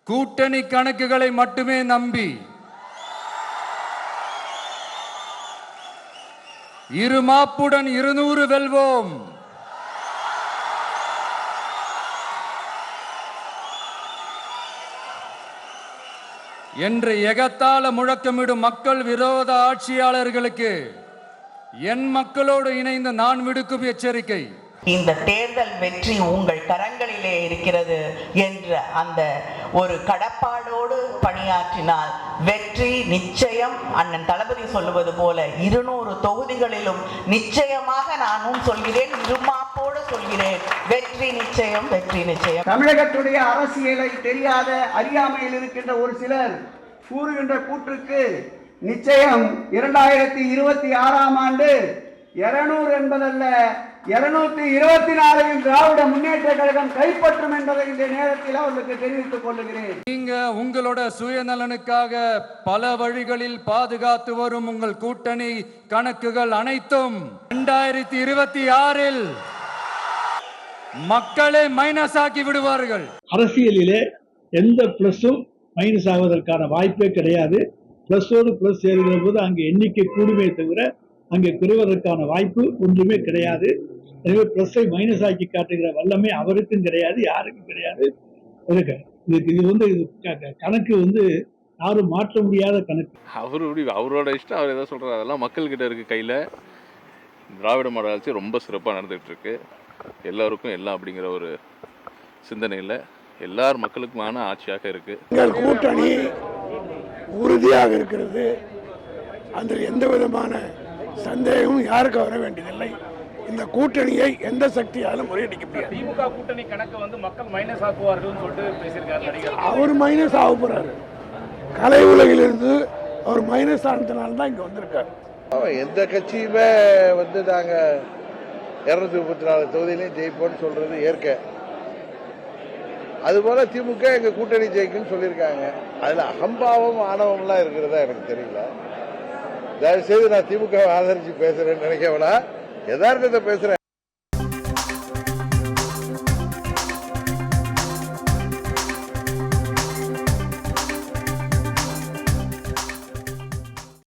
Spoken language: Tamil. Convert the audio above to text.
கூட்டணி கணக்குகளை மட்டுமே நம்பி இருமாப்புடன் 200 வெல்வோம். என்று எகத்தால முழக்கமிடும் மக்கள் விரோத ஆட்சியாளர்களுக்கு என் மக்களோடு இணைந்து நான் விடுக்கும் எச்சரிக்கை, இந்த தேர்தல் வெற்றி உங்கள் கரங்களிலே இருக்கிறது என்ற அந்த ஒரு கடப்பாடோடு பணியாற்றினால் வெற்றி நிச்சயம். அண்ணன் தளபதி சொல்லுவது போல 200 தொகுதிகளிலும் நிச்சயமாக நானும் சொல்கிறேன், இருமாப்போடு சொல்கிறேன், வெற்றி நிச்சயம், வெற்றி நிச்சயம். தமிழகத்துடைய அரசியலை தெரியாத அறியாமையில் இருக்கின்ற ஒரு சிலர் கூறுகின்ற கூற்றுக்கு நிச்சயம் 2026ஆம் ஆண்டு 200 என்பதல்ல 224 திராவிட முன்னேற்ற கழகம் கைப்பற்றும் என்பதை இந்த நேரத்தில் அவர்களுக்கு தெரிவித்துக் கொள்கிறேன். நீங்க உங்களோட சுயநலனுக்காக பல வழிகளில் பாதுகாத்து வரும் உங்கள் கூட்டணி கணக்குகள் அனைத்தும் 2026இல் மக்களை மைனஸ் ஆக்கி விடுவார்கள். அரசியலிலே எந்த பிளஸும் மைனஸ் ஆவதற்கான வாய்ப்பே கிடையாது. பிளஸோடு பிளஸ் சேருகிற போது அங்கே எண்ணிக்கை கூடுமே தவிர அங்கே குறைவதற்கான வாய்ப்பு ஒன்றுமே கிடையாது. எனவே பிளஸை மைனஸ் ஆக்கி காட்டுகிற வல்லமை அவருக்கும் கிடையாது, யாருக்கும் கிடையாது. இது கணக்கு யாரும் மாற்ற முடியாத கணக்கு. அவரோட இஷ்டம், அவர் எதாவது சொல்றாரு, அதெல்லாம் மக்கள்கிட்ட இருக்கு கையில. திராவிட மாடல் ஆட்சி ரொம்ப சிறப்பாக நடந்துகிட்டு இருக்கு. எல்லாருக்கும் எல்லாம் அப்படிங்கிற ஒரு சிந்தனையில் எல்லார் மக்களுக்குமான ஆட்சியாக இருக்கு. எங்கள் கூட்டணி உறுதியாக இருக்கிறது. அதில் எந்த விதமான சந்தேகமும் யாருக்கு வர வேண்டியதில்லை. இந்த கூட்டணியை எந்த சக்தியாலும் முறியடிக்க முடியாது. திமுக கூட்டணி கணக்கு மக்கள் மைனஸ் ஆக்குவார்கள் சொல்லிட்டு பேசியிருக்காரு. அவர் மைனஸ் ஆக போறாரு. கலை உலகிலிருந்து அவர் மைனஸ் ஆனதுனால தான் இங்க வந்திருக்காரு. எந்த கட்சியுமே நாங்க 234 தொகுதியிலையும் ஜெயிப்போம்னு சொல்றது ஏற்க. அதுபோல திமுக எங்க கூட்டணி ஜெயிக்குன்னு சொல்லியிருக்காங்க. அதுல அகம்பாவம் ஆணவம்லாம் இருக்கிறதா எனக்கு தெரியல. தயவுசெய்து நான் திமுக ஆதரிச்சு பேசுறேன்னு நினைக்கவனா, யதார்த்தத்தை பேசுறேன்.